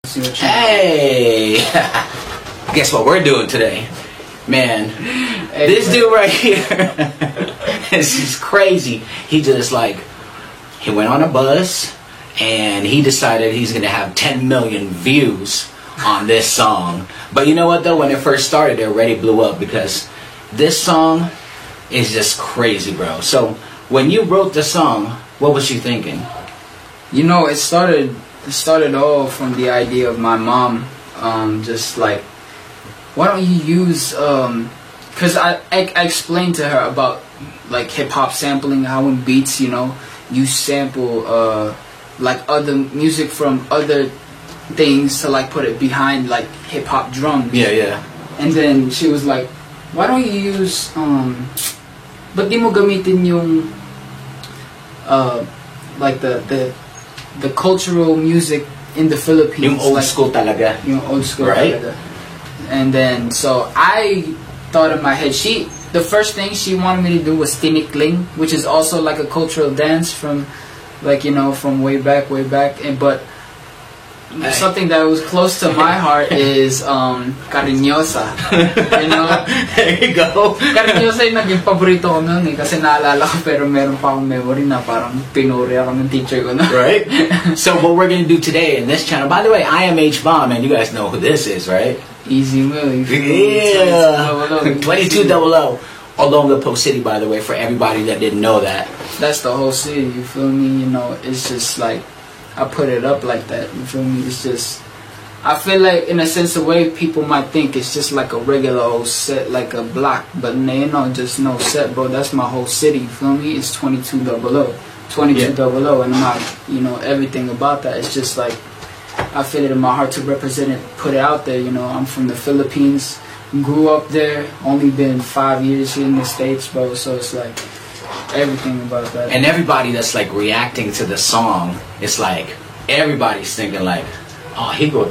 See what you Hey! Guess what we're doing today? Man, Hey, this dude right here, this is crazy. He just like, he went on a bus and he decided he's gonna have 10 million views on this song. But you know what though, when it first started, it already blew up because this song is just crazy, bro. So when you wrote the song, what was you thinking? You know, it started all from the idea of my mom, just like, why don't you use, cause I explained to her about like hip hop sampling, how in beats, you know, you sample like other music from other things to like put it behind like hip hop drums. Yeah. And then she was like, why don't you use but di mo gamitin yung like the cultural music in the Philippines, Yung old like, school talaga. Yung old school Right? talaga. And then so I thought in my head, the first thing she wanted me to do was tinikling, which is also like a cultural dance from like, you know, from way back, but something that was close to my heart is Cariñosa. You know? There you go. Cariñosa yung naging paborito ko nun eh, kasi naalala ko pero meron pa akong memory na parang pinuri ako ng teacher ko na. Right? So what we're going to do today in this channel, by the way, I am H-Bomb, and you guys know who this is, right? Easy Will. Yeah. 2200. All over the Post City, by the way, for everybody that didn't know that. That's the whole city, you feel me? You know, it's just like, I put it up like that, you feel me? It's just, I feel like in a sense the way people might think it's just like a regular old set, like a block, but you know, just no set, bro. That's my whole city, you feel me? It's 2200, 2200, and I'm not, you know, everything about that. It's just like, I feel it in my heart to represent it, put it out there, you know. I'm from the Philippines, grew up there, only been 5 years here in the States, bro, so it's like, everything about that. And everybody that's like reacting to the song, it's like everybody's thinking like, oh, he grew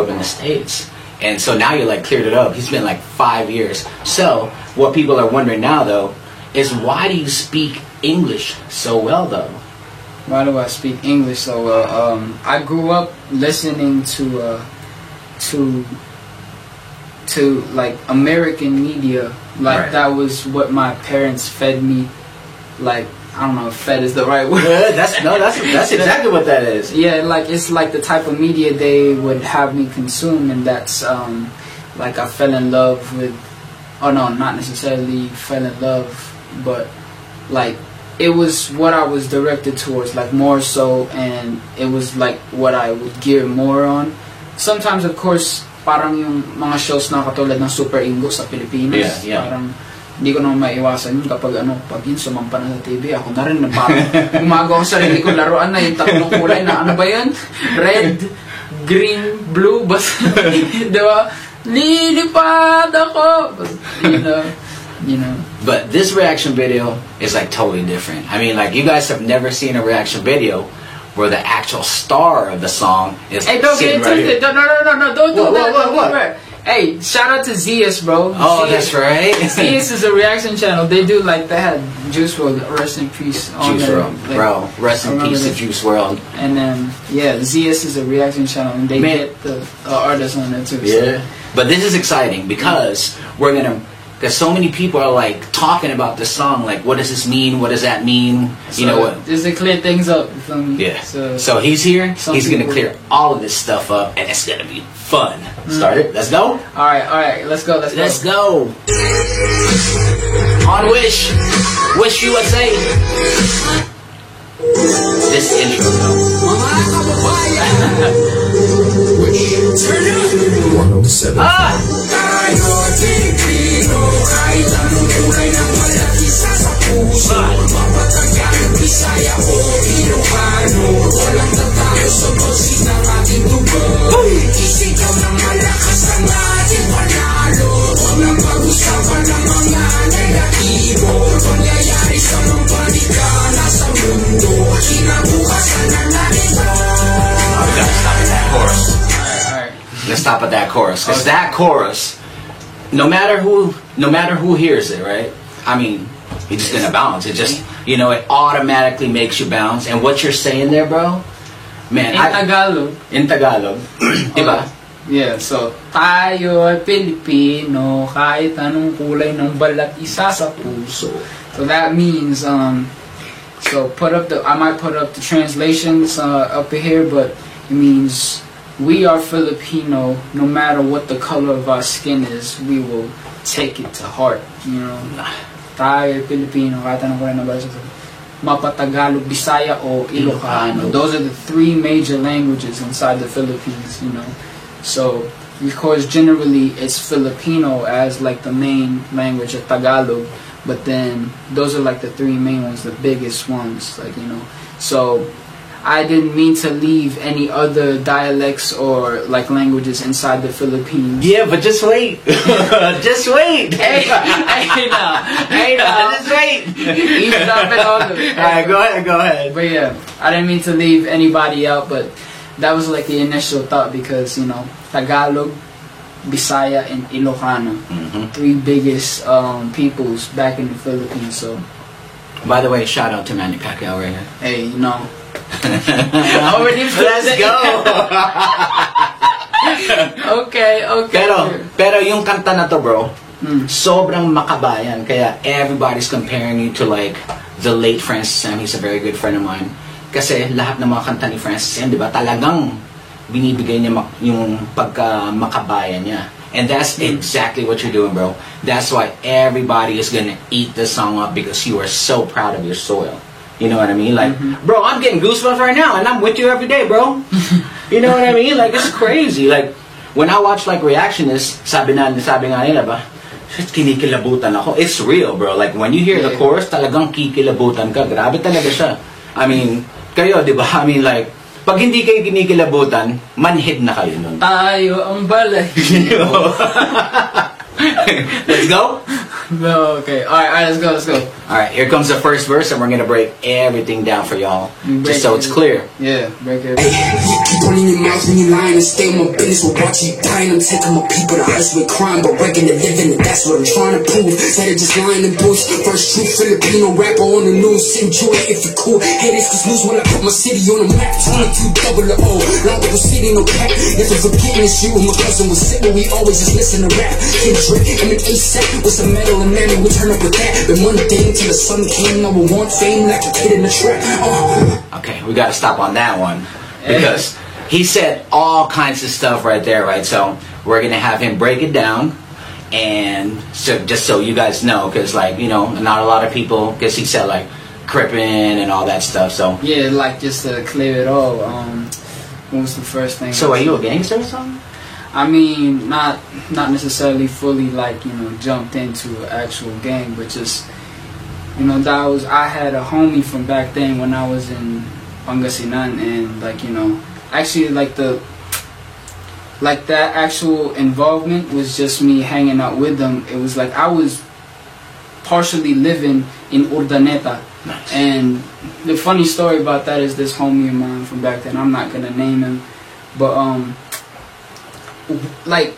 up in the States. And so now you're like cleared it up. He's been like 5 years. So what people are wondering now though is, why do you speak English so well though? Why do I speak English so well? I grew up listening to like American media. Like Right. That was what my parents fed me. Like, I don't know if fed is the right word. Yeah, that's exactly what that is. Yeah, like it's like the type of media they would have me consume, and that's like I fell in love with. Oh no, not necessarily fell in love, but like it was what I was directed towards, like more so, and it was like what I would gear more on. Sometimes, of course, parang yung mga shows na katulad ng Super Ingo sa Pilipinas, Yeah. parang hindi ko naman maiwasan yun kapag pag yun sumampa na sa TV, ako na rin na parang gumagawa ko sarili ko laruan na yung tatlong kulay na ano ba yun? Red, green, blue, basta, diba? Lilipad ako! You know. But this reaction video is like totally different. I mean, like, you guys have never seen a reaction video where the actual star of the song is Hey, don't sitting get right twisted. here. No, don't do that. What? Hey, shout out to Zias, bro. Oh, Zias. that's right. Zias is a reaction channel. They do like, they had Juice WRLD, rest in peace. On Juice there. WRLD, Like, bro. Rest in peace to Juice WRLD. And then, yeah, Zias is a reaction channel, and they get the artists on there too. Yeah. So. But this is exciting because because so many people are like talking about this song, like, what does this mean? What does that mean? You know what? Just to clear things up, you feel me? Yeah. So he's here. He's going to people- clear all of this stuff up, and it's going to be fun. Start it. Let's go. All right, let's go. Let's go. On Wish. Wish USA. This intro, though. Wish. Turn it up. 107. Let's stop at that chorus, because that chorus, no matter who hears it, right? I mean, you're just gonna bounce. It just, it automatically makes you bounce. And what you're saying there, bro, Man, In Tagalog. in Tagalog, diba? Yeah, so, tayo ay Pilipino, kahit anong kulay ng balat, isa sa puso. So that means, so I might put up the translations up here, but it means we are Filipino, no matter what the color of our skin is, we will take it to heart, you know. Tayo ay Pilipino, kahit anong kulay ng balat, Mapatagalog, Bisaya, o Ilocano. Those are the three major languages inside the Philippines, you know. So, because generally it's Filipino as like the main language of Tagalog, but then those are like the three main ones, the biggest ones, like, you know. So, I didn't mean to leave any other dialects or like languages inside the Philippines. Yeah, but just wait. Just wait. Hey now. Just wait. Eavesdropping on them. Alright, go ahead. But yeah, I didn't mean to leave anybody out, but that was like the initial thought because, you know, Tagalog, Bisaya, and Ilocano, three biggest peoples back in the Philippines. So, by the way, shout out to Manny Pacquiao right here. hey, you know, already Let's go. okay. Pero yung kanta na to, bro, sobrang makabayan. Kaya everybody's comparing you to like the late Francis M. He's a very good friend of mine. Kasi lahat ng mga kanta ni Francis M, di ba, talagang binibigay niya yung pagka-makabayan niya. And that's exactly what you're doing, bro. That's why everybody is gonna eat this song up because you are so proud of your soil. You know what I mean? Like, bro, I'm getting goosebumps right now, and I'm with you every day, bro. You know what I mean? Like, it's crazy. Like, when I watch like reactionists, sabi nga nila ba, shit, kinikilabutan ako. It's real, bro. Like, when you hear the chorus, talagang kikilabutan ka. Grabe talaga siya. I mean, kayo, di ba? I mean, like, pag hindi kayo kinikilabutan, manhid na kayo nun. Tayo ang balay. Let's go? No, okay. Alright, let's go. Alright, here comes the first verse, and we're gonna break everything down for y'all. Just so it's clear. Yeah, break it. Hey, keep on in your mouth when you lying and stay in my business. We'll watch you dying. I'm taking my people to us with crime, but breaking the living, and that's what I'm trying to prove. Instead of just lying and bullshit. First true Filipino rapper on the news. Enjoy it if you're cool. Haters cause news when I put my city on the map. 22 double the O. Like it was city, no cap. Never forgetting it's you. My cousin was sick, but we always just listen to rap. Kendrick, I'm an ASAP with some metal and mammy. We turn up with that. Been one thing till the sun came. Now we want fame like a kid in the trap. Okay, we gotta stop on that one. Because he said all kinds of stuff right there, right? So we're gonna have him break it down. And so just so you guys know, because like, you know, not a lot of people, because he said like crippin' and all that stuff. So Yeah, like just to clear it all. What was the first thing? So are you a gangster or something? I mean, not necessarily fully like, you know, jumped into an actual gang, but just, you know, I had a homie from back then when I was in Pangasinan, and like, you know, actually like that actual involvement was just me hanging out with them. It was like I was partially living in Urdaneta. Nice. And the funny story about that is this homie of mine from back then, I'm not gonna name him, but like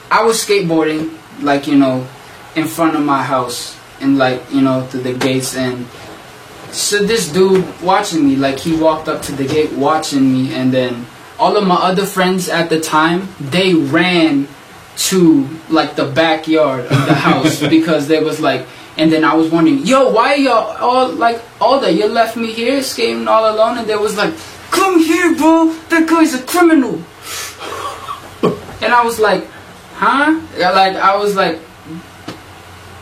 I was skateboarding, like, you know, in front of my house, and like, you know, to the gates, and so this dude watching me, like he walked up to the gate watching me, and then all of my other friends at the time, they ran to like the backyard of the house because there was like, and then I was wondering, yo, why y'all all that you left me here skating all alone? And they was like, come here, bro, that guy's a criminal. And I was like, huh? Like I was like,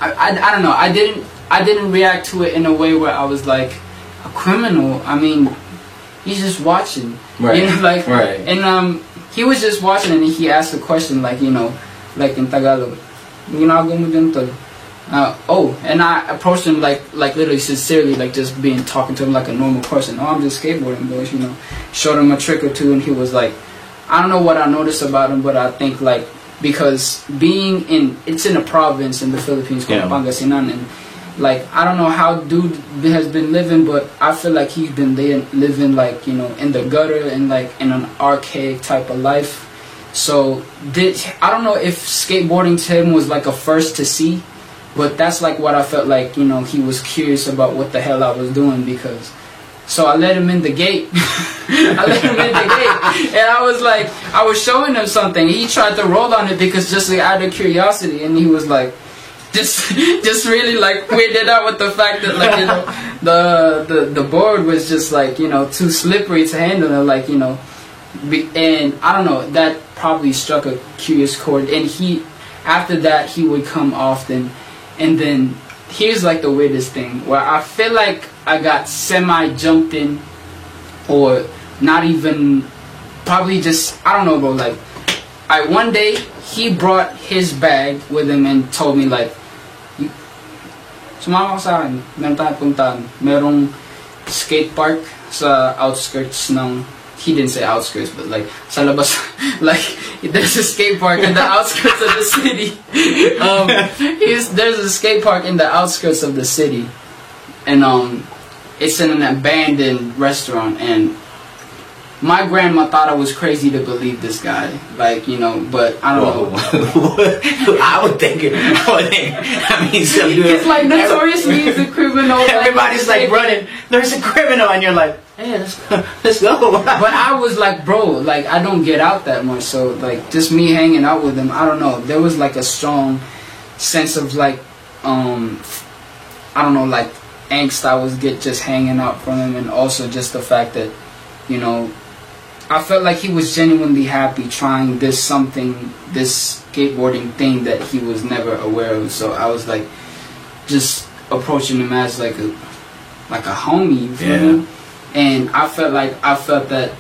I don't know. I didn't react to it in a way where I was like, a criminal. I mean, he's just watching, right? You know, like, right. And he was just watching, and he asked a question, like, you know, like in Tagalog, ginagawa mo dyan tol? And I approached him like literally sincerely, like just talking to him like a normal person. Oh, I'm just skateboarding, boys, you know. Showed him a trick or two, and he was like, I don't know what I noticed about him, but I think like because it's in a province in the Philippines called Pangasinan, and like I don't know how dude has been living, but I feel like he's been living like, you know, in the gutter and like in an archaic type of life. So I don't know if skateboarding to him was like a first to see, but that's like what I felt like, you know, he was curious about what the hell I was doing, because so I let him in the gate. I let him in the gate, and I was like, I was showing him something. He tried to roll on it because just like, out of curiosity, and he was like, just really like weirded out with the fact that like you know the board was just like you know too slippery to handle, and like you know, and I don't know, that probably struck a curious chord. And he, after that, he would come often, and then here's like the weirdest thing where I feel like I got semi jumped in, or not even, probably just, I don't know, bro. Like, one day he brought his bag with him and told me like, sumama ko sa akin, meron tayong puntahan, merong skate park sa outskirts ng, he didn't say outskirts, but like sa labas, like there's a skate park in the outskirts of the city. There's a skate park in the outskirts of the city, and it's in an abandoned restaurant. And my grandma thought I was crazy to believe this guy, like you know, but I don't know. I would think. I mean, some dude. It's like notoriously he's a criminal. Everybody's like running. There's a criminal, and you're like, hey, let's go. But I was like, bro, like I don't get out that much, so like just me hanging out with him, I don't know. There was like a strong sense of like, I don't know, like angst I was just hanging out from him, and also just the fact that, you know, I felt like he was genuinely happy trying this skateboarding thing that he was never aware of. So I was like, just approaching him as like a homie, you feel me? And I felt that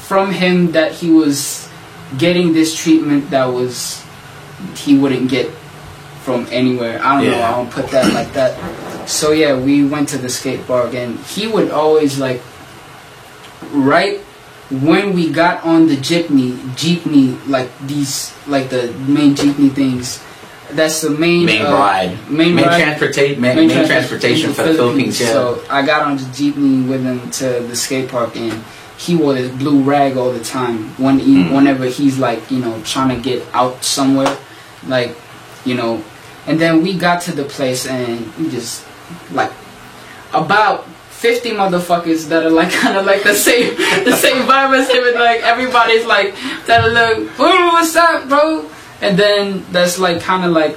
from him that he was getting this treatment that he wouldn't get from anywhere. I don't know, I don't put that like that. So yeah, we went to the skate park, and he would always like, right when we got on the jeepney, like these, like the main jeepney things, that's the main transportation for the Philippines. Yeah. So I got on the jeepney with him to the skate park, and he wore this blue rag all the time. Whenever he's like, you know, trying to get out somewhere, like, you know. And then we got to the place, and we just like about 50 motherfuckers that are like kind of like the same vibe as him, and like everybody's like telling him, "Oh, what's up, bro?" And then that's like kind of like,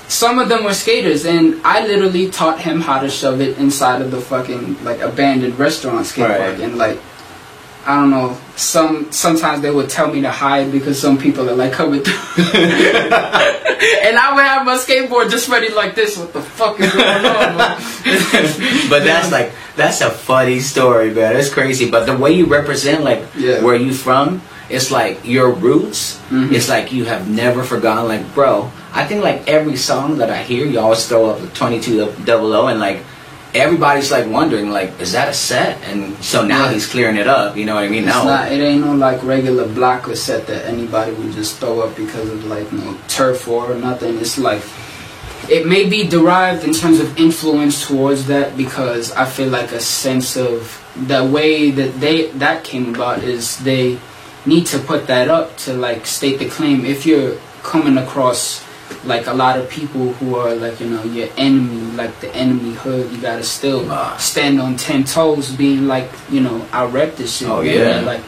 some of them were skaters, and I literally taught him how to shove it inside of the fucking like abandoned restaurant skate park. And like, I don't know, sometimes they would tell me to hide because some people are like coming through. And I would have my skateboard just ready like this. What the fuck is going on, man? But that's a funny story, man. It's crazy. But the way you represent, like, where you from, it's like your roots. It's like you have never forgotten. Like, bro, I think like every song that I hear, you always throw up 2200, and like everybody's like wondering, like, is that a set? And so now he's clearing it up. You know what I mean? It ain't no like regular block or set that anybody would just throw up because of like no turf or nothing. It's like, it may be derived in terms of influence towards that, because I feel like a sense of the way that that came about is they need to put that up to like state the claim. If you're coming across like a lot of people who are like, you know, your enemy, like the enemy hood, you gotta still stand on 10 toes, being like, you know, I rep this shit. Oh yeah. Like,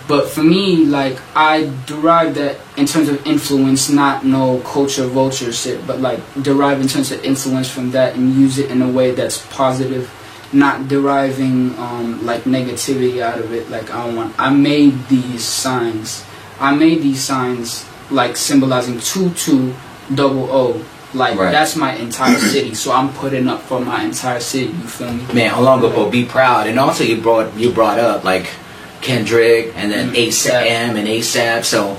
but for me, like, I derive that in terms of influence, not no culture vulture shit, but like derive in terms of influence from that and use it in a way that's positive, not deriving like negativity out of it. Like, I made these signs like symbolizing 2200. Like, that's my entire city, so I'm putting up for my entire city. You feel me? Man, Olongapo, be proud. And also you brought up like Kendrick, and then A$AP and ASAP. So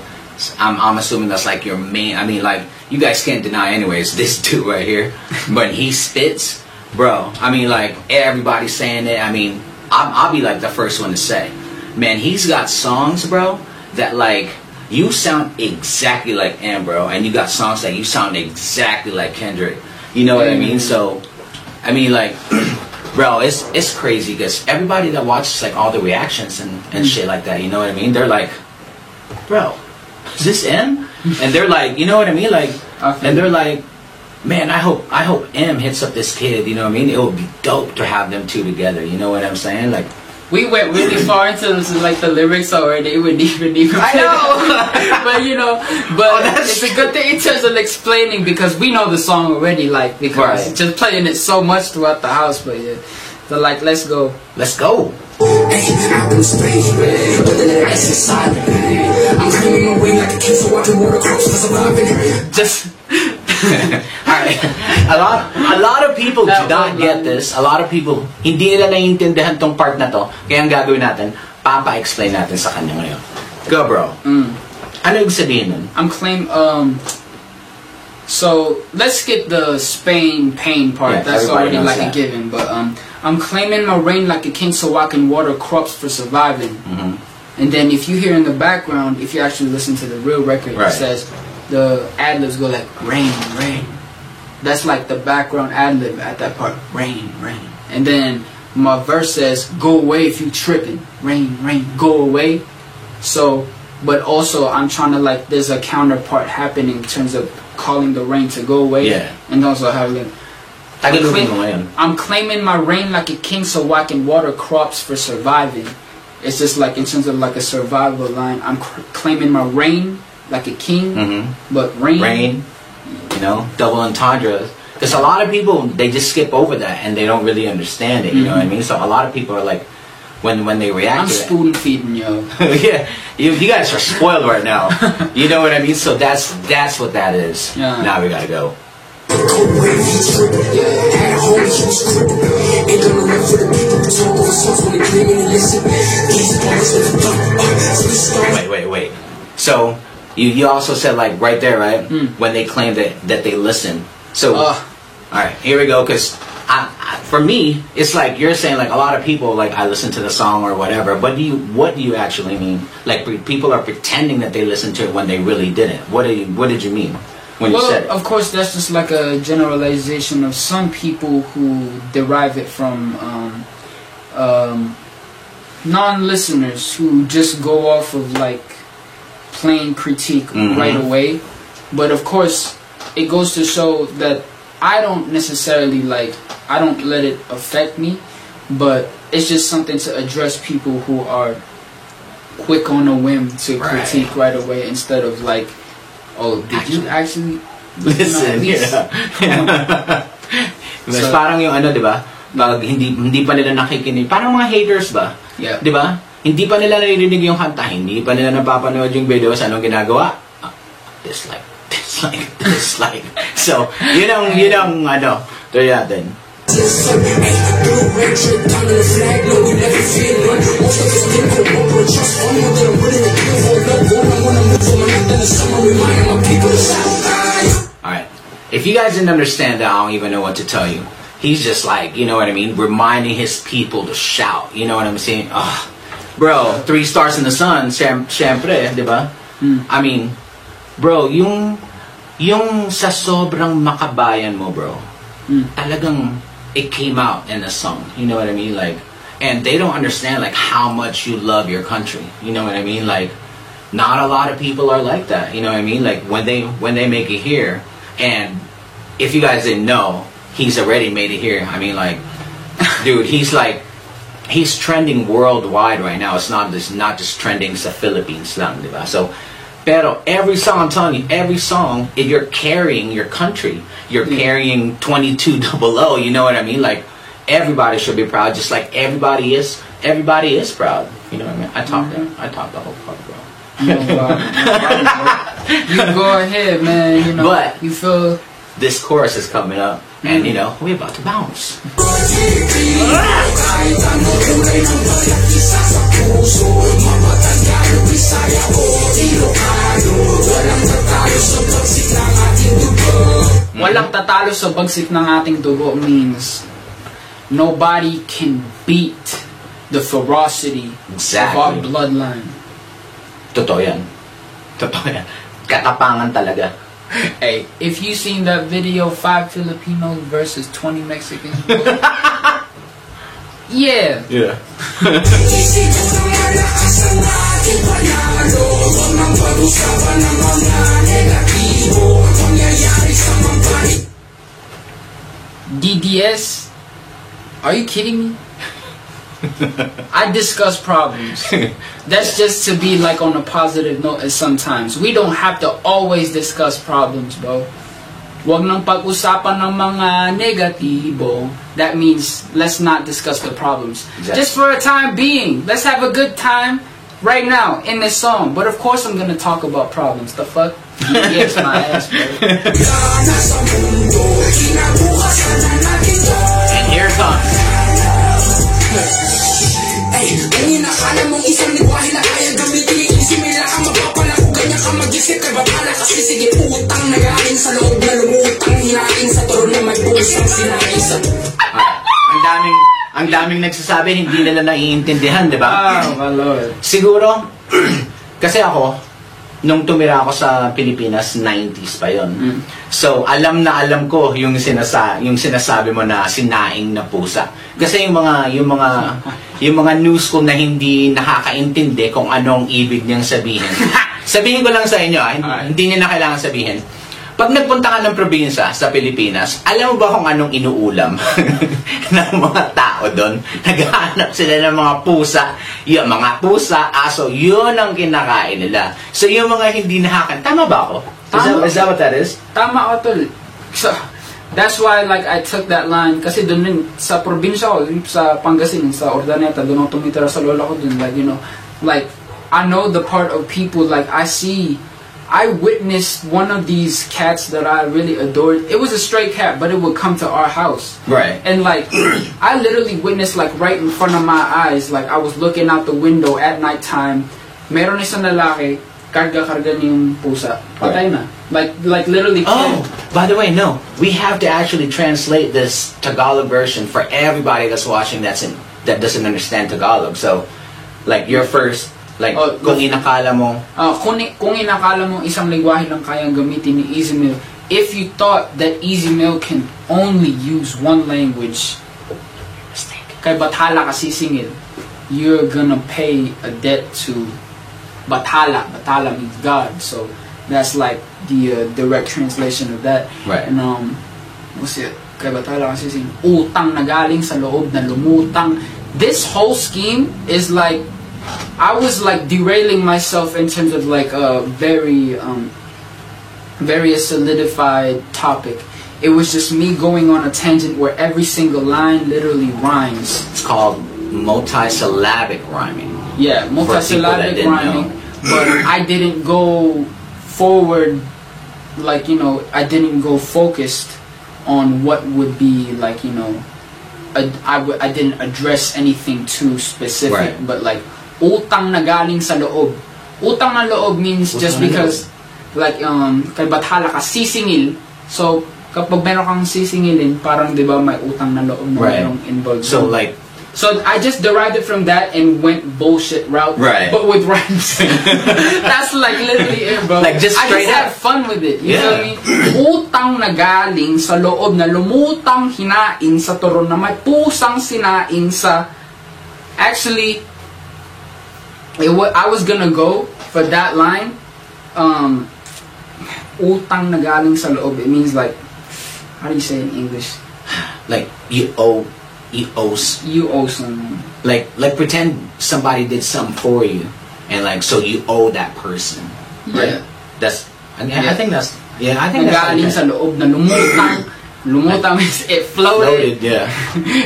I'm assuming that's like your main. I mean, like, you guys can't deny anyways this dude right here, but he spits, bro. I mean, like, everybody's saying it. I mean, I'll be like the first one to say, man, he's got songs, bro, that like, you sound exactly like M, bro, and you got songs that you sound exactly like Kendrick. You know what I mean? So, I mean, like, bro, it's crazy because everybody that watches like all the reactions and shit like that, you know what I mean? They're like, bro, is this M? And they're like, you know what I mean? Like, and they're like, man, I hope M hits up this kid. You know what I mean? It would be dope to have them two together. You know what I'm saying? Like, we went really far into like the lyrics already. We didn't even I know. but you know, it's a good thing in terms of explaining because we know the song already. Like because Right. just playing it so much throughout the house. But yeah, so like let's go. Let's go. Out in space, but the letter S is silent. I'm claiming my way like a kid, so I can water crops for surviving. Just alright. A lot of people do not get this. A lot of people hindi nila naiintindihan tong part na to. Kaya ang gagawin natin, papa-explain natin sa kanya ngayon. Go, bro. Ano yung sabihin nun? I'm so let's skip the Spain pain part. Yeah, That's everybody already knows like that. a given. But I'm claiming my reign like a king, so I can water crops for surviving. And then if you hear in the background, if you actually listen to the real record, Right. it says the ad-libs go like rain, rain. That's like the background ad-lib at that part. Rain, rain. And then my verse says, go away if you tripping. Rain, rain, go away. So, but also I'm trying to like, there's a counterpart happening in terms of calling the rain to go away. Yeah. And also having, Tagalogin mo ngayon. I'm claiming my reign like a king so I can water crops for surviving. It's just like in terms of like a survival line. I'm claiming my reign like a king, but Rain, you know, double entendre. Because a lot of people, they just skip over that and they don't really understand it, you know what I mean? So a lot of people are like, when they react I'm to spoon feeding yo. it. Yeah, you guys are spoiled right now. You know what I mean? So that's what that is. Yeah. Now we gotta go. Wait. So you also said like right there, right? When they claim that they listen. So all right, here we go. Because for me, it's like you're saying like a lot of people like I listen to the song or whatever. But what do you actually mean? Like people are pretending that they listened to it when they really didn't. What did you mean when you said it? Of course, that's just like a generalization of some people who derive it from non-listeners who just go off of like plain critique right away. But of course, it goes to show that I don't necessarily I don't let it affect me, but it's just something to address people who are quick on a whim to critique right away instead of like, oh, did you actually listen? Yeah. Mas parang yung ano, di ba? Pag hindi pa nila nakikinig, parang mga haters ba? Yeah. Di ba? Hindi pa nila naririnig yung kanta, hindi pa nila napapanood yung videos, anong ginagawa? Dislike. So, yun ang ano, to natin. Alright. If you guys didn't understand that, I don't even know what to tell you. He's just like, you know what I mean, reminding his people to shout. You know what I'm saying? Bro, 3 stars in the sun, syempre, di ba? I mean, bro, yung sa sobrang makabayan mo, bro, talagang it came out in the song. You know what I mean? Like, and they don't understand like how much you love your country. You know what I mean? Like, not a lot of people are like that. You know what I mean? Like when they make it here, and if you guys didn't know, he's already made it here. I mean, like, dude, he's trending worldwide right now. It's not just trending sa Philippines lang, diba? So, pero every song, I'm telling you, every song, if you're carrying your country, you're carrying 2200. You know what I mean? Like, everybody should be proud, just like everybody is proud. You know what I mean? I talked the whole part, bro. No problem. You go ahead, man. You know, But you feel this chorus is coming up, and you know we're about to bounce. Walang tatalo sa bagsik ng ating dugo means nobody can beat the ferocity of our bloodline. Totoo yan. Katapangan talaga. Hey, if you seen that video, 5 Filipinos versus 20 Mexicans, yeah. Yeah. DDS? Are you kidding me? I discuss problems. That's just to be like on a positive note. Sometimes we don't have to always discuss problems, bro. Wag nang pag-usapan ng mga negatibo. That means let's not discuss the problems. Exactly. Just for a time being. Let's have a good time right now in this song. But of course I'm gonna talk about problems. The fuck? Yes, my ass, bro. And here it comes. Kanina akala mong isang lingwahe na kaya gamitin yung isip nila ka mapapala kung ganyan ka mag-isip kay babala kasi sige utang na galing sa loob na lumutang hinain sa turo na may pusang sinain sa Ang daming nagsasabi hindi nila naiintindihan, di ba? Oh my lord. Siguro kasi ako nung tumira ako sa Pilipinas 90s pa yon. So alam ko yung sinasabi mo na sinaing na pusa. Kasi yung mga news ko na hindi nakakaintindi kung anong ibig niyang sabihin. Sabihin ko lang sa inyo, hindi niya na kailangan sabihin. Pag nagpunta ka ng probinsya sa Pilipinas, alam mo ba kung anong inuulam ng mga tao doon? Naghahanap sila ng mga pusa. Yung mga pusa, aso, yun ang kinakain nila. So yung mga hindi nakakain, tama ba ako? Is that what that is? Tama ako, tol. So, that's why like I took that line kasi doon din sa probinsya ko, sa Pangasinan, sa Urdaneta, doon ako tumitira sa lola ko doon, like, you know, like I know the part of people, like I witnessed one of these cats that I really adored. It was a stray cat, but it would come to our house. Right. And like, I literally witnessed like right in front of my eyes, like I was looking out the window at nighttime. Meron isang lalaki, karga-karga niya yung pusa. Patay na. Like literally. Oh, by the way, no. We have to actually translate this Tagalog version for everybody that's watching that doesn't understand Tagalog. So, like your first. Like, kung inakala mo... kung inakala mo isang lingwahe lang kayang gamitin ni Easy Meal, if you thought that Easy Meal can only use one language, kay Bathala ka sisingil, you're gonna pay a debt to Bathala. Bathala means God. So, that's like the direct translation of that. Right. And, what's it? Kay Bathala ka sisingil, utang na galing sa loob na lumutang. This whole scheme is like, I was like derailing myself in terms of like a very solidified topic. It was just me going on a tangent where every single line literally rhymes. It's called multisyllabic rhyming. Yeah, multisyllabic rhyming. But I didn't go forward, like, you know, I didn't go focused on what would be like, you know, I didn't address anything too specific, right. But like, utang na galing sa loob. Utang na loob means just because, like, kay Bathala ka sisingil. So, kapag meron kang sisingilin, parang, di ba, may utang na loob na merong involved. So, like, so I just derived it from that and went bullshit route, right. But with rhymes. That's like literally it, bro. Like just straight I just had fun with it. You yeah. feel me? Utang na galing sa loob na lumutang hinain sa turon na may pusang sinain sa. Actually, I was gonna go for that line. Utang na galing sa loob. It means like, how do you say it in English? Like you owe someone. Like pretend somebody did something for you, and like so you owe that person. Right? Yeah. That's. I think that's. Yeah, I think Nagaling that's. sa loob na lumutang. Lumutang means it floated. Yeah.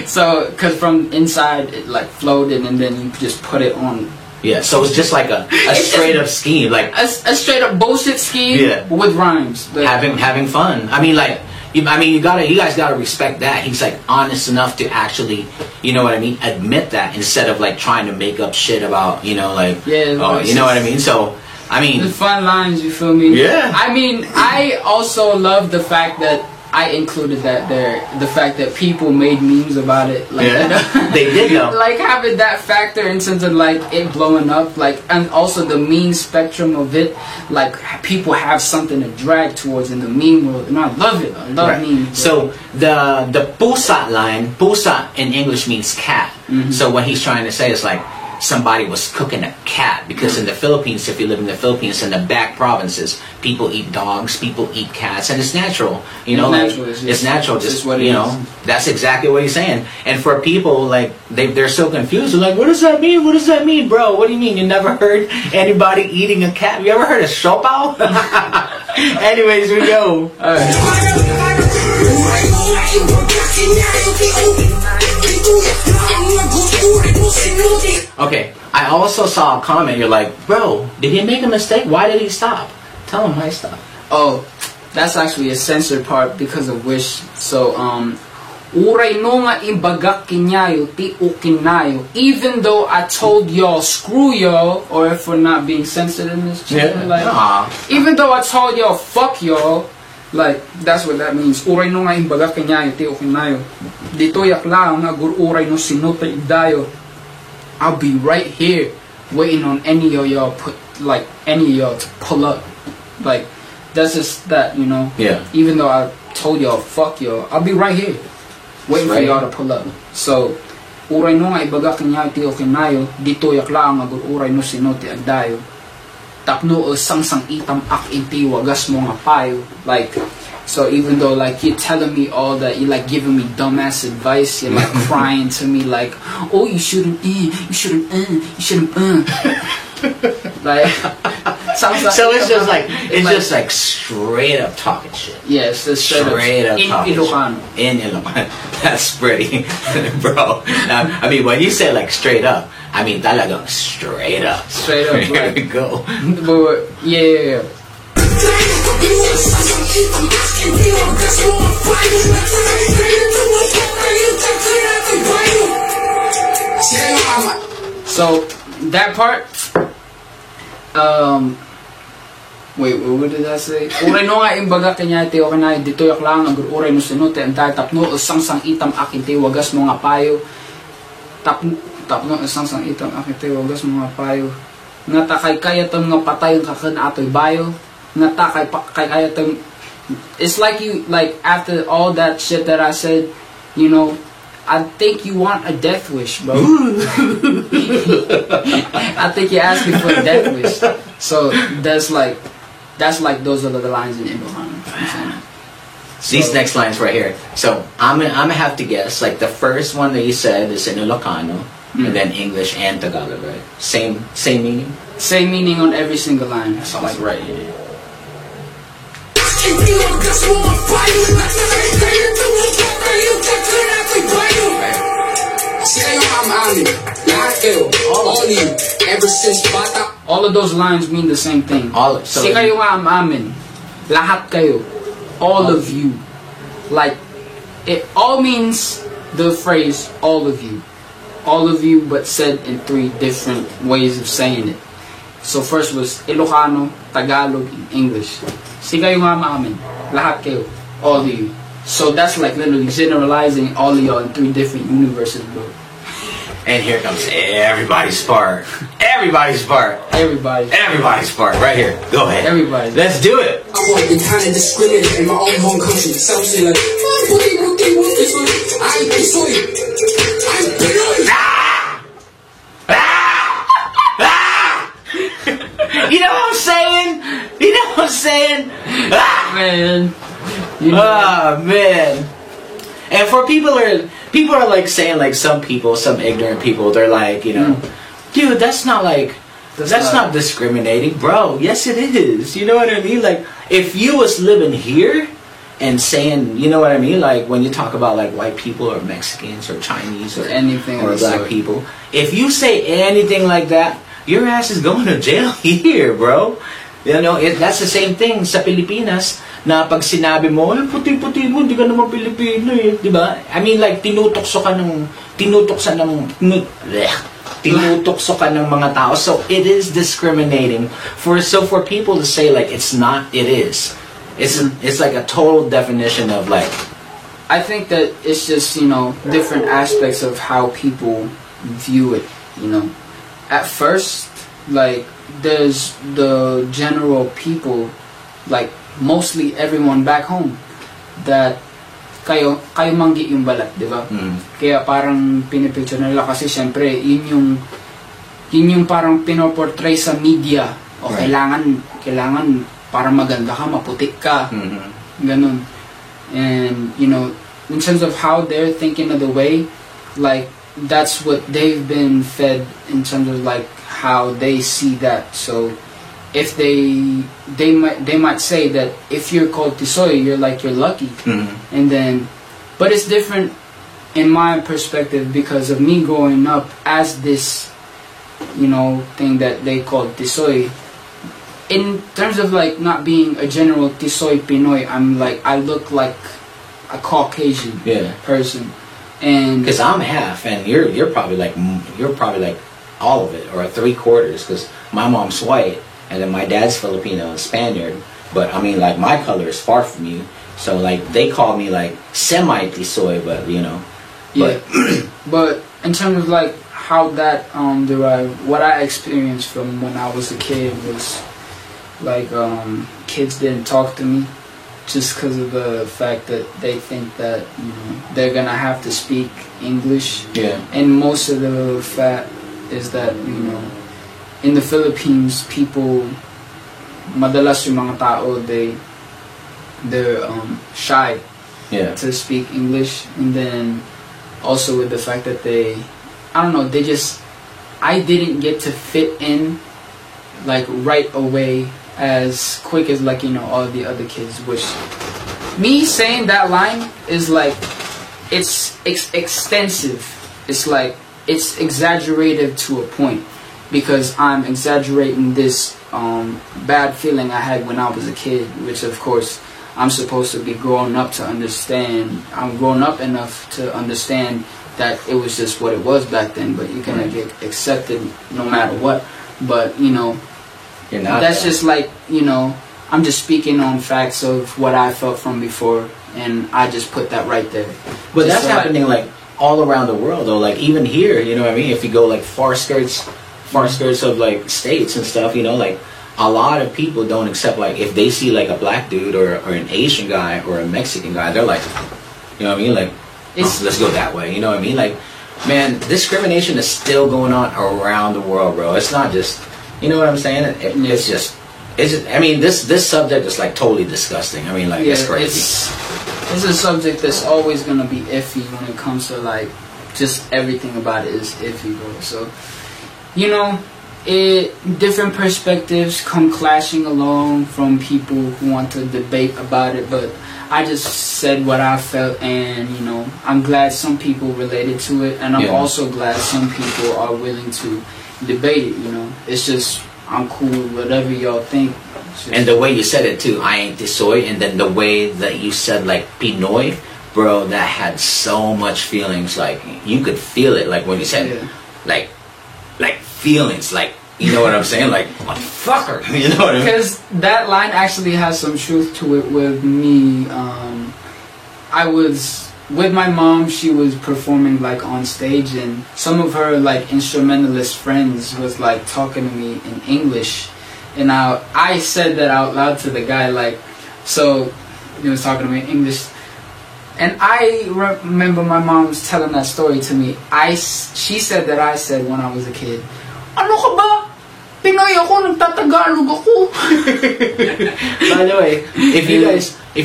So, cause from inside it like floated, and then you just put it on. Yeah, so it's just like a straight up scheme, like a straight up bullshit scheme, yeah. With rhymes. Having fun. I mean, like, you guys gotta respect that. He's like honest enough to actually, you know what I mean, admit that instead of like trying to make up shit about, you know, like, oh, you know what I mean. So, I mean, the fun lines, you feel me? Yeah. I mean, I also love the fact that I included that there. The fact that people made memes about it. Like, yeah, they did though. Like having that factor in terms of like it blowing up, like, and also the meme spectrum of it. Like people have something to drag towards in the meme world, and I love it. I love memes. So the pusa line, pusa in English means cat. Mm-hmm. So what he's trying to say is like, somebody was cooking a cat, because in the Philippines, if you live in the Philippines, in the back provinces, people eat dogs, people eat cats, and it's natural. You know, it's natural. Just what you know, that's exactly what he's saying. And for people like they're so confused. They're like, what does that mean? What does that mean, bro? What do you mean? You never heard anybody eating a cat? You ever heard of siopaw? Anyways, we go. Okay, I also saw a comment. You're like, bro, did he make a mistake? Why did he stop? Tell him why he stopped. Oh, that's actually a censored part because of Wish. So, uray no nga ibagak kinyayo ti ukinayo. Even though I told y'all screw y'all, or if we're not being censored in this channel, like, even though I told y'all fuck y'all, like, that's what that means. Uray no nga ibagak kinyayo ti ukinayo. Dito yak lang nga gur uray no sinuta idayo. I'll be right here waiting on any of y'all to pull up. Like, that's just that, you know. Yeah. Even though I told y'all fuck y'all, I'll be right here waiting for y'all to pull up. So, uray no nga ibagak kinyayo ti ukinayo. Dito yak lang nga gur uray no sinuta idayo. Tapno o sang itam ak inti wagas mo nga payo. Like, so even though like you're telling me all that, you're like giving me dumbass advice, you're like crying to me like, oh, you shouldn't like, sounds like, so it's just like just like straight up talking shit. Yes, it's straight up in talking Ilocano. In Ilocano. That's pretty, bro. I mean, when you say like straight up, I mean talagang straight up. Straight up. Here we go. But yeah. So that part, wait, what did I say? Uray no nga imbaga kanya ti okay na dito yak lang ang uray no sinuti antay tapno sang itam akin ti wagas mo nga payo. Tapno sang itam akin ti wagas mo nga payo. Nga takay kayaton nga patay ang kakan atoy bayo. Nga takay kayaton. It's like you, like after all that shit that I said, you know, I think you want a death wish, bro. I think you're asking for a death wish. So that's like those are the lines in Ilocano. These next lines right here. So I'm gonna have to guess. Like the first one that you said is in Ilocano, and then English and Tagalog, right? Same meaning. Same meaning on every single line. That's like right here. All of those lines mean the same thing. Si kayo nga amin, lahat kayo, all of you. Like, it all means the phrase all of you, but said in 3 different ways of saying it. So first was Ilocano, Tagalog, and English. Si kayo nga amin, lahat kayo, all of you. So that's like literally generalizing all of y'all in 3 different universes, bro. And here comes everybody's part. Everybody's part. Everybody's part. Right here. Go ahead. Everybody. Let's do it. I want to kind of discriminate in my own home country. Some say like, I ain't been sorry. You know what I'm saying? Man. Man. And for people are like saying, like some ignorant people, they're like, you know, dude, that's not discriminating, bro. Yes, it is. You know what I mean? Like, if you was living here and saying, you know what I mean? Like, when you talk about like white people or Mexicans or Chinese or anything or black people, if you say anything like that, your ass is going to jail here, bro. You know, that's the same thing sa Pilipinas. Na pag sinabi mo, puti-puti mo, hindi ka naman Pilipino eh, di ba? I mean, like, tinutokso ka ng mga tao. So, it is discriminating. For people to say, like, it's not, it is. It's like a total definition of, like... I think that it's just, you know, different aspects of how people view it, you know. At first, like, there's the general people, like, mostly everyone back home that kayo manggi yung balat, di ba? Kaya parang pinipicture nila kasi syempre yun yung yun yung parang pinoportray sa media. O Right. kailangan para maganda ka, maputi ka. Ganun. And, you know, in terms of how they're thinking of the way, like, that's what they've been fed in terms of, like, how they see that. So, if they might say that if you're called Tisoy, you're lucky. And then, but it's different in my perspective because of me growing up as this, you know, thing that they called Tisoy. In terms of like not being a general Tisoy Pinoy, I look like a Caucasian person, and because I'm half, and you're probably like all of it or 3/4, because my mom's white and then my dad's Filipino and Spaniard. But I mean, like, my color is far from you, so like they call me like semi Tisoy, but you know, but but in terms of like how that derived, what I experienced from when I was a kid was like kids didn't talk to me just because of the fact that they think that, you know, they're gonna have to speak English. And most of the fact is that, you know, in the Philippines, people, madalas yung mga tao, they're shy to speak English. And then also with the fact that I didn't get to fit in like right away as quick as, like, you know, all the other kids. Which, me saying that line is like, it's extensive. It's like, it's exaggerated to a point, because I'm exaggerating this bad feeling I had when I was a kid, which of course I'm supposed to be grown up to understand. I'm grown up enough to understand that it was just what it was back then, but you can get accepted no matter what. But, you know, you're not that's just like, you know, I'm just speaking on facts of what I felt from before, and I just put that right there. But just that's happening like all around the world, though. Like even here, you know what I mean? If you go like far skirts of like states and stuff, you know, like a lot of people don't accept, like, if they see like a black dude or an Asian guy or a Mexican guy, they're like, you know what I mean? Like, let's go that way. You know what I mean? Like, man, discrimination is still going on around the world, bro. It's not just, you know what I'm saying? It's just, I mean, this subject is like totally disgusting. I mean, like, it's crazy. It's a subject that's always gonna be iffy when it comes to, like, just everything about it is iffy, bro. So, you know, different perspectives come clashing along from people who want to debate about it, but I just said what I felt, and, you know, I'm glad some people related to it, and I'm also glad some people are willing to debate it, you know. It's just, I'm cool with whatever y'all think. And the way you said it too, I ain't Tisoy, and then the way that you said like Pinoy, bro, that had so much feelings. Like, you could feel it, like when you said like feelings, like, you know what I'm saying? Like, motherfucker, you know what I mean? Because that line actually has some truth to it with me. I was with my mom. She was performing like on stage, and some of her like instrumentalist friends was like talking to me in English, and I said that out loud to the guy, like, so he was talking to me in English, and I remember my mom was telling that story to me. She said that I said when I was a kid, "Ano ka ba? Pinoy ako, nagtatagalog ako." By the way, if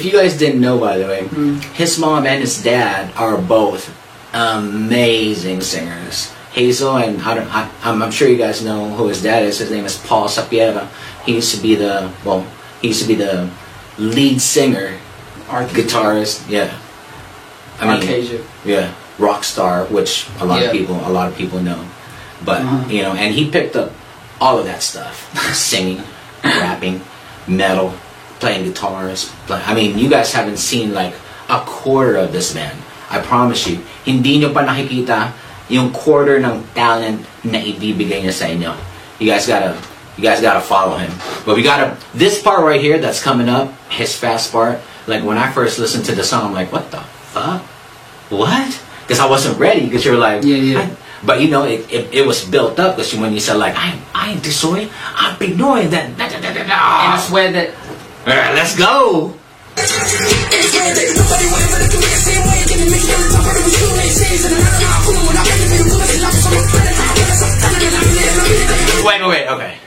you guys didn't know, by the way, his mom and his dad are both amazing singers. Hazel, and I'm sure you guys know who his dad is. His name is Paul Sapiera. He used to be the lead singer, guitarist. Yeah, rock star, which a lot of people know. But you know, and he picked up all of that stuff: singing, rapping, metal, playing guitars. I mean, you guys haven't seen like a quarter of this man. I promise you, hindi nyo pa nakikita yung quarter ng talent na ibibigay niya sa inyo. You guys gotta follow him. But this part right here that's coming up, his fast part. Like, when I first listened to the song, I'm like, what the fuck? What? Because I wasn't ready. Because you're like, but you know, it was built up, because when you said like, I ain't Tisoy, I'm Pinoy, that and I swear that. Let's go. Wait, okay.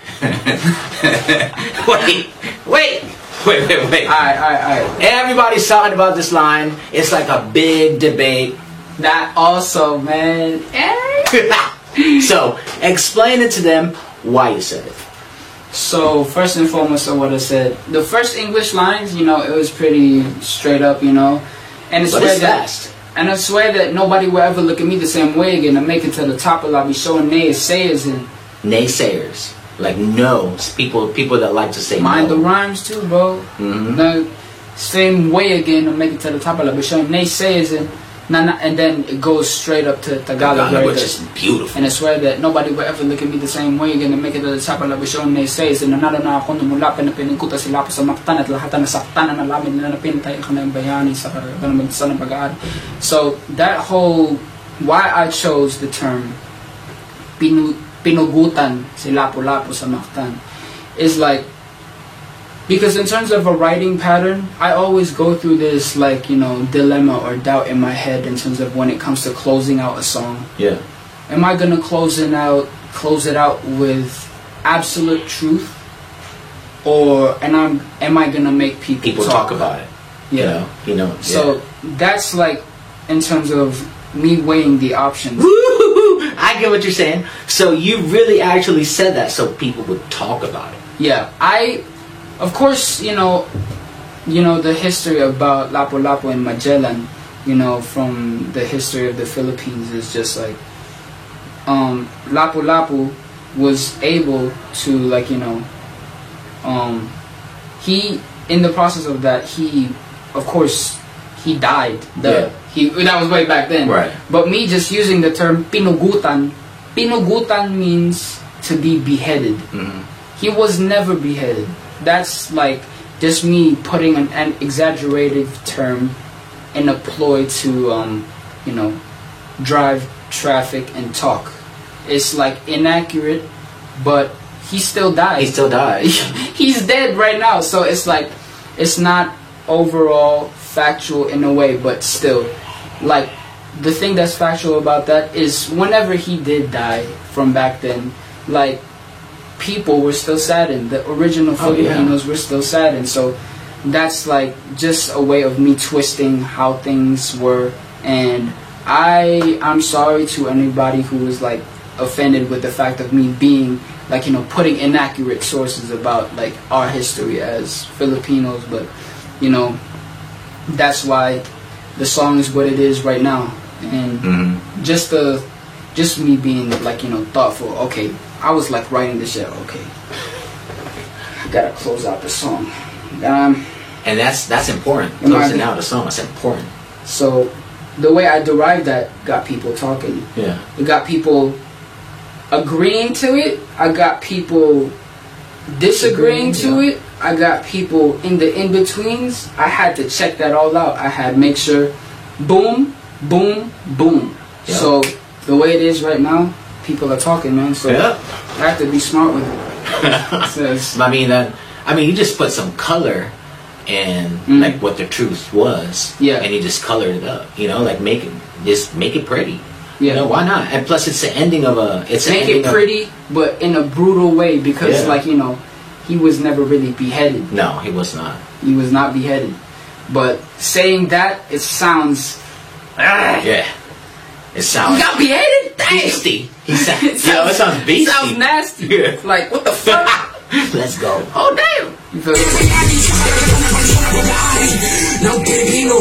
wait. Alright. Everybody's talking about this line. It's like a big debate. That also, man. So, explain it to them why you said it. So, first and foremost, of what I said, the first English lines, you know, it was pretty straight up, you know. And But it's fast. And I swear that nobody will ever look at me the same way again. To make it to the top, I'll be showing naysayers and Naysayers. Like no's. People that like to say mind no. the rhymes too, bro. Mhm. The same way again to make it to the top, I'll be showing naysayers and then it goes straight up to Tagalog, right which there. is beautiful. And I swear that nobody will ever look at me the same way again to make it to the top of the show. And they say, nanalo na ako numulapin na pinikuta sila po sa maktan at lahat na nasaktan na nalamin nila na pinatay ka na yung bayani sa ng pag-aari. So, that whole, why I chose the term pinugutan si Lapu-Lapu sa maktan is like, because in terms of a writing pattern, I always go through this, like, you know, dilemma or doubt in my head in terms of when it comes to closing out a song. Yeah. Am I gonna close it out with absolute truth, or am I gonna make people talk about it? Yeah. You know. So that's like in terms of me weighing the options. Woo-hoo-hoo! I get what you're saying. So you really actually said that so people would talk about it. Yeah, of course, you know the history about Lapu-Lapu and Magellan, you know, from the history of the Philippines is just like, Lapu-Lapu was able to, like, you know, he, in the process of that, of course, he died. That was way back then. Right. But me just using the term pinugutan means to be beheaded. Mm-hmm. He was never beheaded. That's like just me putting an exaggerated term in a ploy to, you know, drive traffic and talk. It's like inaccurate, but he still died. He still died. He's dead right now, so it's like, it's not overall factual in a way, but still, like, the thing that's factual about that is whenever he did die from back then, like, people were still saddened. The original Filipinos were still saddened. So that's like just a way of me twisting how things were. And I'm sorry to anybody who was like offended with the fact of me being, like, you know, putting inaccurate sources about like our history as Filipinos. But, you know, that's why the song is what it is right now. And just me being, like, you know, thoughtful. Okay, I was like writing this shit. Okay, gotta close out the song. And that's important. Closing out the song is important. So the way I derived that got people talking. Yeah. It got people agreeing to it. I got people disagreeing to it. I got people in the in-betweens. I had to check that all out. I had to make sure, boom, boom, boom. Yeah. So the way it is right now, people are talking, man. So Yeah. I have to be smart with it. So I mean, you just put some color in like what the truth was. Yeah. And you just colored it up. You know, like make it pretty. Yeah. You know, why not? And plus, it's the ending of a. make it pretty, but in a brutal way, because like, you know, he was never really beheaded. No, he was not. He was not beheaded. But saying that, it sounds. Yeah. It sounds. He got beheaded? Dang. Beastie. It sounds beastie. It sounds nasty. Yeah. Like, what the fuck? Let's go. Oh, damn. You feel me? Now Filipino,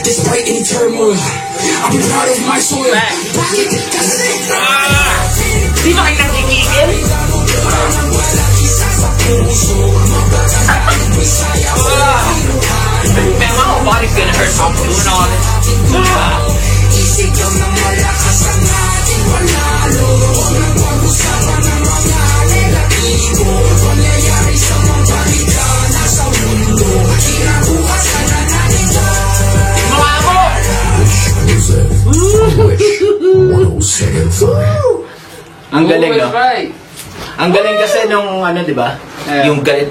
despite any turmoil, I'm proud of my soil. Di ba kayo nagkikigil? Man, my whole body's gonna hurt from doing all this. Ang galing, no? Right. Ang galing kasi nung ano, di ba? Yung galit.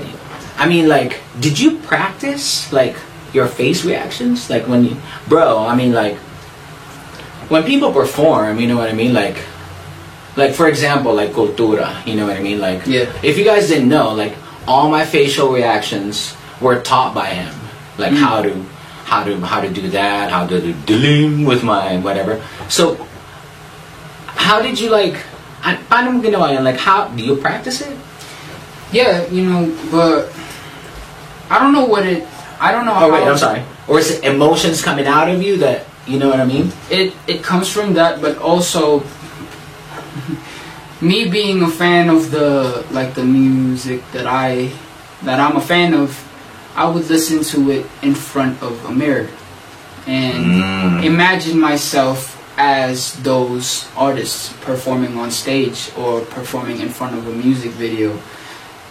I mean, like, did you practice, like, your face reactions? Like, when you... Bro, I mean, like, when people perform, you know what I mean? Like, Like for example, like Cultura, you know what I mean? Like, Yeah. if you guys didn't know, like all my facial reactions were taught by him, like how to do that, how to do dealing with my whatever. So, how did you like? Paano mo ginawa yan? Like, how do you practice it? Yeah, you know, but I don't know what it. I don't know. Oh wait, I'm sorry. Or is it emotions coming out of you that you know what I mean? It comes from that, but also me being a fan of the music that I'm a fan of. I would listen to it in front of a mirror and imagine myself as those artists performing on stage or performing in front of a music video.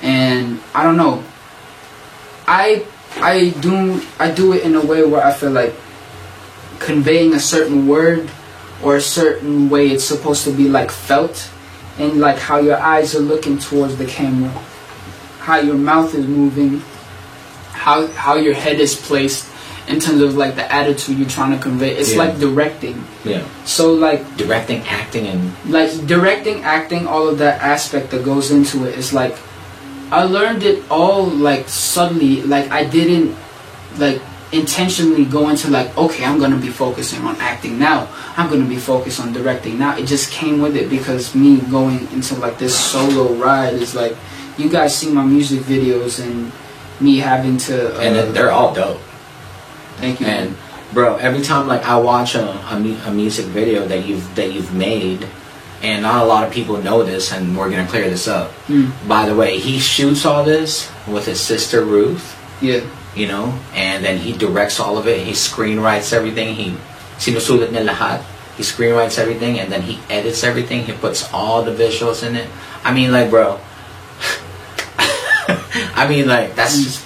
And I don't know, I do it in a way where I feel like conveying a certain word or a certain way it's supposed to be like felt, and like how your eyes are looking towards the camera, how your mouth is moving, how your head is placed in terms of like the attitude you're trying to convey. It's like directing. Yeah. So like Directing, acting, and acting, all of that aspect that goes into it. It's like I learned it all like subtly. Like I didn't like intentionally go into like, okay, I'm gonna be focusing on acting now, I'm gonna be focused on directing now. It just came with it because me going into like this solo ride is like, you guys see my music videos and me having to and they're all dope. Thank you. And bro, every time like I watch a music video that you've made, and not a lot of people know this, and we're gonna clear this up. By the way, he shoots all this with his sister Ruth. Yeah. You know, and then he directs all of it. He screenwrites everything. He sinusulat niya lahat. He screenwrites everything, and then he edits everything. He puts all the visuals in it. I mean, like, bro. I mean, like, that's just.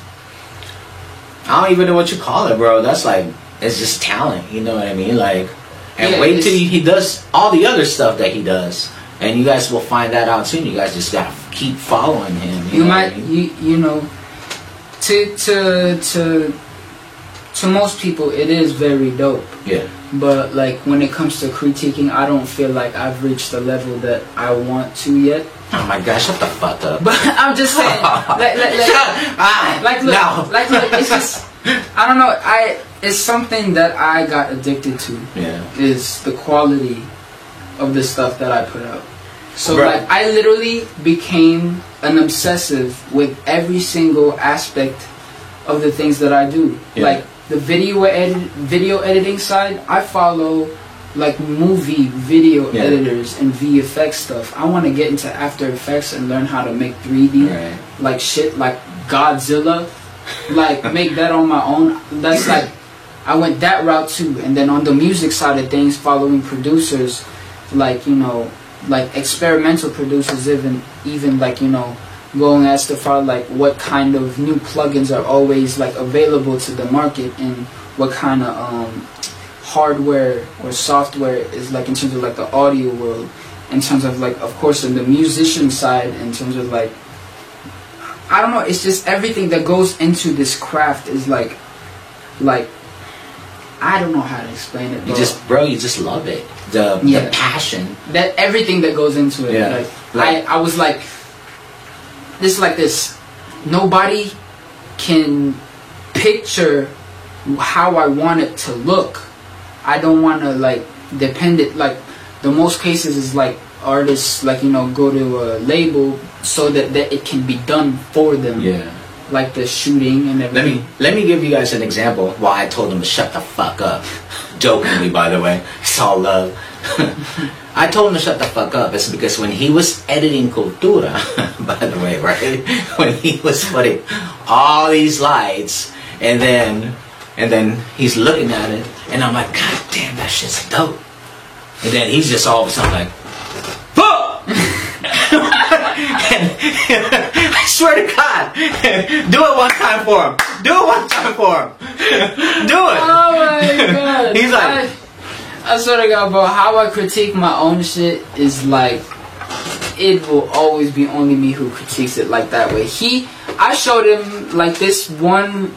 I don't even know what you call it, bro. That's like, it's just talent. You know what I mean? Like, and Yeah, wait till he does all the other stuff that he does, and you guys will find that out soon. You guys just gotta keep following him. You know might, what I mean? you know, to most people it is very dope. Yeah. But like when it comes to critiquing, I don't feel like I've reached the level that I want to yet. Oh my gosh, shut the fuck up. But I'm just saying, look, it's just, I don't know. It's something that I got addicted to. Yeah. Is the quality of the stuff that I put out. So Right. like I literally became an obsessive with every single aspect of the things that I do. Yeah. Like the video editing side, I follow like movie video Yeah. editors and VFX stuff. I want to get into After Effects and learn how to make 3D Right. like shit, like Godzilla, like make that on my own. That's like I went that route too. And then on the music side of things, following producers like, you know, like experimental producers, even like, you know, going as far like what kind of new plugins are always like available to the market, and what kind of hardware or software is like in terms of like the audio world, in terms of like, of course, in the musician side, in terms of like, I don't know, it's just everything that goes into this craft is like I don't know how to explain it, bro. You just love it. The passion. That everything that goes into it. Yeah. Like I was like this. Nobody can picture how I want it to look. I don't want to like depend it. Like the most cases is like artists like, you know, go to a label so that it can be done for them. Yeah. Like the shooting and everything. Let me give you guys an example why I told him to shut the fuck up. Jokingly, by the way. It's all love. I told him to shut the fuck up. It's because when he was editing Cultura, by the way, right? When he was putting all these lights, and then he's looking at it, and I'm like, God damn, that shit's dope. And then he's just all of a sudden like, fuck! I swear to God, do it one time for him. Do it one time for him. Do it. Oh my God. He's like, I swear to God, bro, how I critique my own shit is like, it will always be only me who critiques it like that way. I showed him like this one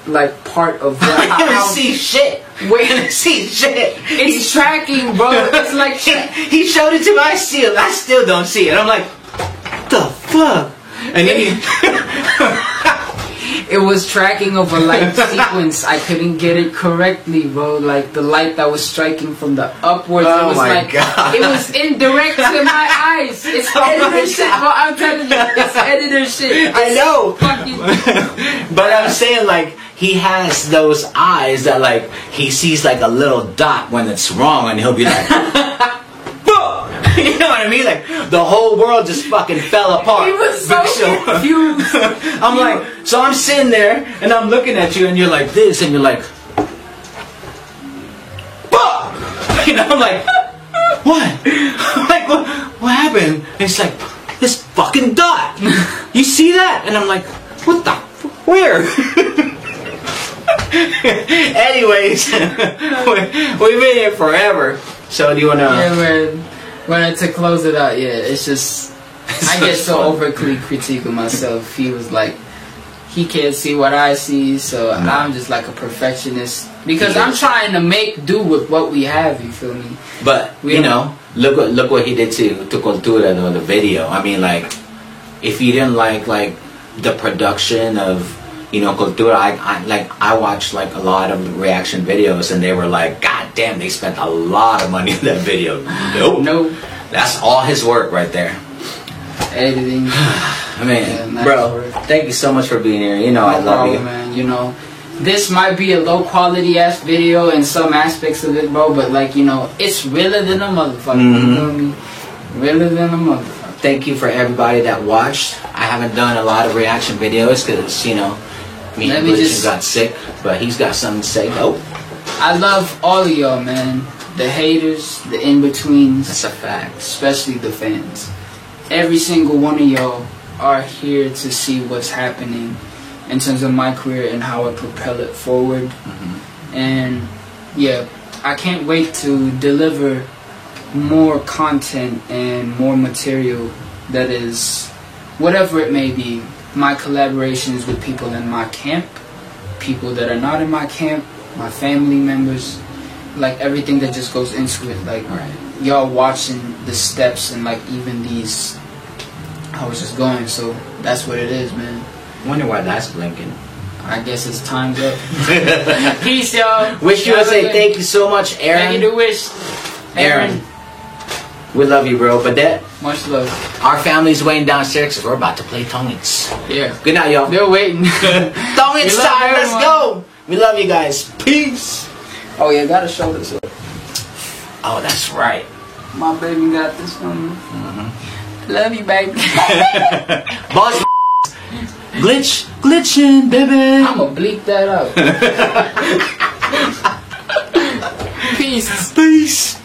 like part of what I didn't see shit. Wait, See shit. it's tracking, bro. It's like He showed it to me. I still don't see it. I'm like, what the fuck? And then he, it was tracking of a light sequence. I couldn't get it correctly, bro. Like the light that was striking from the upwards. Oh it was my like God. it was indirect to my eyes. It's Oh my editor shit, bro. I'm telling you, it's editor shit. I know. Fucking But I'm saying, like, he has those eyes that, like, he sees like a little dot when it's wrong, and he'll be like, "Fuck!" You know what I mean? Like, the whole world just fucking fell apart. He was so confused. I'm like, so I'm sitting there and I'm looking at you, and you're like this, and you're like, "Fuck!" You know, I'm like, what? I'm like, what happened? And it's like, this fucking dot. You see that? And I'm like, what the? Where? Anyways, we've been here forever. So do you wanna? Yeah, man. When to close it out, yeah, it's just I get so overly critiquing myself. He was like, he can't see what I see, so I'm just like a perfectionist because I'm trying to make do with what we have. You feel me? But you know, look what he did to Cultura, though, the video. I mean, like, if you didn't like the production of, you know, Cultura, I watched like a lot of reaction videos, and they were like, God damn, they spent a lot of money on that video. Nope. That's all his work right there. Editing. I mean, bro, thank you so much for being here. You know, I love you, man. You know, this might be a low quality ass video in some aspects of it, bro, but like, you know, it's realer than a motherfucker. You know what I mean? Realer than a motherfucker. Thank you for everybody that watched. I haven't done a lot of reaction videos because, you know, me and Glitch got sick, but he's got something to say. Nope. I love all of y'all, man. The haters, the in-betweens. That's a fact. Especially the fans. Every single one of y'all are here to see what's happening in terms of my career and how I propel it forward. And yeah, I can't wait to deliver more content and more material that is, whatever it may be, my collaborations with people in my camp, people that are not in my camp, my family members, like everything that just goes into it, like y'all watching the steps and like even these, I was just going, so that's what it is, man. Wonder why that's blinking. I guess it's time's up. Peace, y'all. Wish USA, thank you so much, Aaron. Thank you to Wish. Aaron. We love you, bro. But that, much love. Our family's waiting downstairs because we're about to play Tongits. Yeah. Good night, y'all. They're waiting. Tongits time, let's go. We love you guys. Peace. Oh, yeah, gotta show this up. Oh, that's right. My baby got this one. Love you, baby. Boss. Glitching, baby. I'ma bleep that out. Peace. Peace.